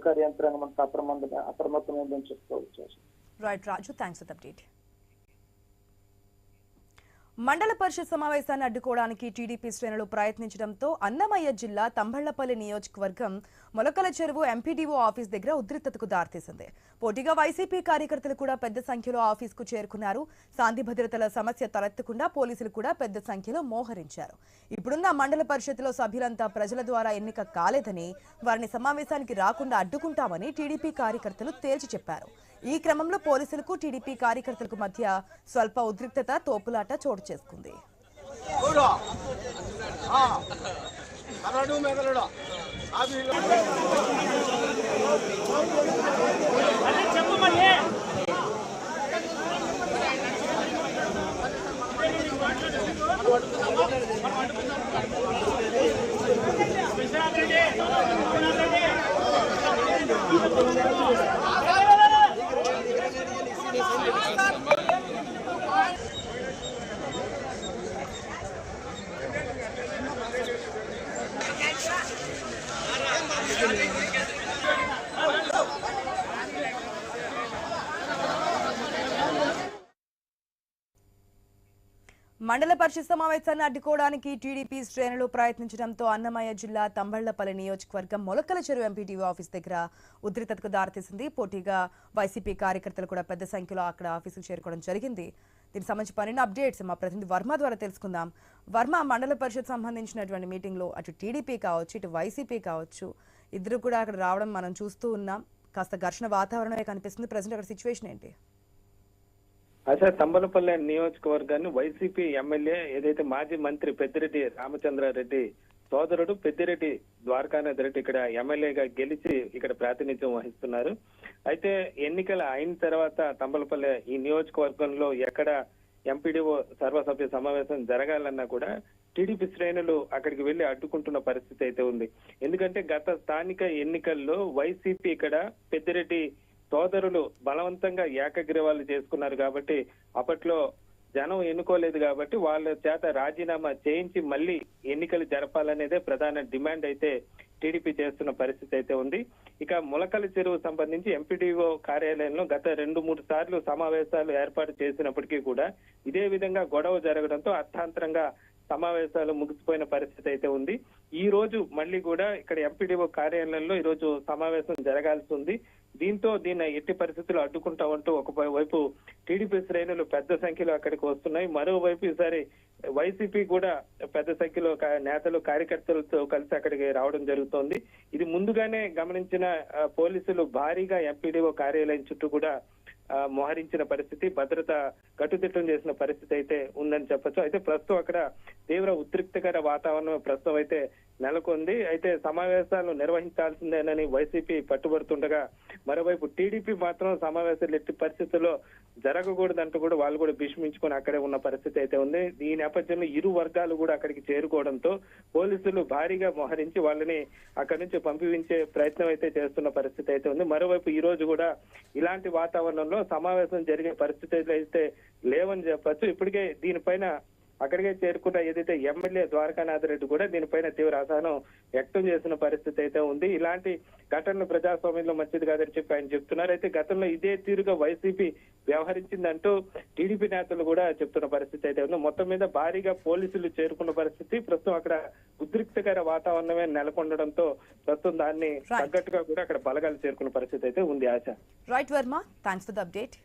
అధికార యంత్రాంగం అంతా అప్రమత్తమైందని చెప్పుకోవచ్చు. Right Raju, thanks for update. మండల పరిషత్ సమావేశాన్ని అడ్డుకోవడానికి టీడీపీ శ్రేణులు ప్రయత్నించడంతో అన్నమయ్య జిల్లా తంబళ్లపల్లి నియోజకవర్గం మొలకల చెరువు ఎంపీడీఓ ఆఫీస్ దగ్గర ఉద్రిక్తతకు దారితీసింది. పోటీగా వైసీపీ కార్యకర్తలు కూడా పెద్ద సంఖ్యలో ఆఫీస్కు చేరుకున్నారు. శాంతి భద్రతల సమస్య తలెత్తకుండా పోలీసులు కూడా పెద్ద సంఖ్యలో మోహరించారు. ఇప్పుడున్న మండల పరిషత్లో సభ్యులంతా ప్రజల ద్వారా ఎన్నిక కాలేదని, వారిని సమావేశానికి రాకుండా అడ్డుకుంటామని టీడీపీ కార్యకర్తలు తేల్చి చెప్పారు. ఈ క్రమంలో పోలీసులకు టీడీపీ కార్యకర్తలకు మధ్య స్వల్ప ఉద్రిక్తత, తోపులాట చోటు చేసుకుంది. మండల పరిషత్ సమావేశాన్ని అడ్డుకోవడానికి టీడీపీ శ్రేణులు ప్రయత్నించడంతో అన్నమయ్య జిల్లా తంబళ్లపల్లి నియోజకవర్గం మొలకల చెరువు ఎంపీటీఓ ఆఫీస్ దగ్గర ఉద్రిక్తతకు దారితీసింది. పోటీగా వైసీపీ కార్యకర్తలు కూడా పెద్ద సంఖ్యలో అక్కడ ఆఫీసుకు చేరుకోవడం జరిగింది. దీనికి సంబంధించి పన్నెండు అప్డేట్స్ మా ప్రతినిధి వర్మ ద్వారా తెలుసుకుందాం. వర్మ, మండల పరిషత్ సంబంధించినటువంటి మీటింగ్లో అటు టీడీపీ కావచ్చు, ఇటు వైసీపీ కావచ్చు, ఇద్దరు కూడా అక్కడ రావడం మనం చూస్తూ ఉన్నాం. కాస్త ఘర్షణ వాతావరణమే కనిపిస్తుంది. ప్రజెంట్ అక్కడ సిచ్యువేషన్ ఏంటి? అసలు తంబలపల్లి నియోజకవర్గాన్ని వైసీపీ ఎమ్మెల్యే ఏదైతే మాజీ మంత్రి పెద్దిరెడ్డి రామచంద్రారెడ్డి సోదరుడు పెద్దిరెడ్డి ద్వారకానాథ్ రెడ్డి ఇక్కడ ఎమ్మెల్యేగా గెలిచి ఇక్కడ ప్రాతినిధ్యం వహిస్తున్నారు. అయితే ఎన్నికలు అయిన తర్వాత తంబలపల్లి ఈ నియోజకవర్గంలో ఎక్కడ ఎంపీడీఓ సర్వసభ్య సమావేశం జరగాలన్నా కూడా టీడీపీ శ్రేణులు అక్కడికి వెళ్లి అడ్డుకుంటున్న పరిస్థితి అయితే ఉంది. ఎందుకంటే గత స్థానిక ఎన్నికల్లో వైసీపీ ఇక్కడ పెద్దిరెడ్డి సోదరులు బలవంతంగా ఏకగ్రీవాలు చేసుకున్నారు కాబట్టి అప్పట్లో జనం ఎన్నుకోలేదు కాబట్టి వాళ్ళ చేత రాజీనామా చేయించి మళ్ళీ ఎన్నికలు జరపాలనేదే ప్రధాన డిమాండ్ అయితే టీడీపీ చేస్తున్న పరిస్థితి అయితే ఉంది. ఇక మొలకల చెరువు సంబంధించి ఎంపీడీఓ కార్యాలయంలో గత 2-3 సార్లు సమావేశాలు ఏర్పాటు చేసినప్పటికీ కూడా ఇదే విధంగా గొడవ జరగడంతో అర్థాంతరంగా సమావేశాలు ముగిసిపోయిన పరిస్థితి అయితే ఉంది. ఈ రోజు మళ్ళీ కూడా ఇక్కడ ఎంపీడీఓ కార్యాలయంలో ఈ రోజు సమావేశం జరగాల్సి ఉంది. దీంతో దీన్ని ఎట్టి పరిస్థితులు అడ్డుకుంటామంటూ ఒకవైపు టీడీపీ శ్రేణులు పెద్ద సంఖ్యలో అక్కడికి వస్తున్నాయి. మరోవైపు ఈసారి వైసీపీ కూడా పెద్ద సంఖ్యలో నేతలు కార్యకర్తలతో కలిసి అక్కడికి రావడం జరుగుతోంది. ఇది ముందుగానే గమనించిన పోలీసులు భారీగా ఎంపీడీఓ కార్యాలయం చుట్టూ కూడా మోహరించిన పరిస్థితి, భద్రత కట్టుదిట్టం చేసిన పరిస్థితి అయితే ఉందని చెప్పొచ్చు. అయితే ప్రస్తుతం అక్కడ తీవ్ర ఉద్రిక్తకర వాతావరణం ప్రస్తుతం అయితే నెలకొంది. అయితే సమావేశాలు నిర్వహించాల్సిందేనని వైసీపీ పట్టుబడుతుండగా మరోవైపు టీడీపీ మాత్రం సమావేశాలు ఎట్టి పరిస్థితుల్లో జరగకూడదంటూ కూడా వాళ్ళు కూడా భీష్మించుకొని అక్కడే ఉన్న పరిస్థితి అయితే ఉంది. ఈ నేపథ్యంలో ఇరు వర్గాలు కూడా అక్కడికి చేరుకోవడంతో పోలీసులు భారీగా మోహరించి వాళ్ళని అక్కడి నుంచి పంపించే ప్రయత్నం అయితే చేస్తున్న పరిస్థితి అయితే ఉంది. మరోవైపు ఈ రోజు కూడా ఇలాంటి వాతావరణంలో సమావేశం జరిగే పరిస్థితులు అయితే లేవని చెప్పచ్చు. ఇప్పటికే దీనిపైన అక్కడికే చేరుకున్న ఏదైతే ఎమ్మెల్యే ద్వారకానాథ్ రెడ్డి కూడా దీనిపైన తీవ్ర అసహనం వ్యక్తం చేసిన పరిస్థితి అయితే ఉంది. ఇలాంటి ఘటనలు ప్రజాస్వామ్యంలో మంచిది కాదని చెప్పి ఆయన చెప్తున్నారు. అయితే గతంలో ఇదే తీరుగా వైసీపీ వ్యవహరించిందంటూ టీడీపీ నేతలు కూడా చెప్తున్న పరిస్థితి అయితే ఉంది. మొత్తం మీద భారీగా పోలీసులు చేరుకున్న పరిస్థితి, ప్రస్తుతం అక్కడ ఉద్రిక్తకర వాతావరణమే నెలకొనడంతో ప్రస్తుతం దాన్ని తగ్గట్టుగా కూడా అక్కడ బలగాలు చేరుకున్న పరిస్థితి అయితే ఉంది. ఆశ. Right Varma, thanks for the update.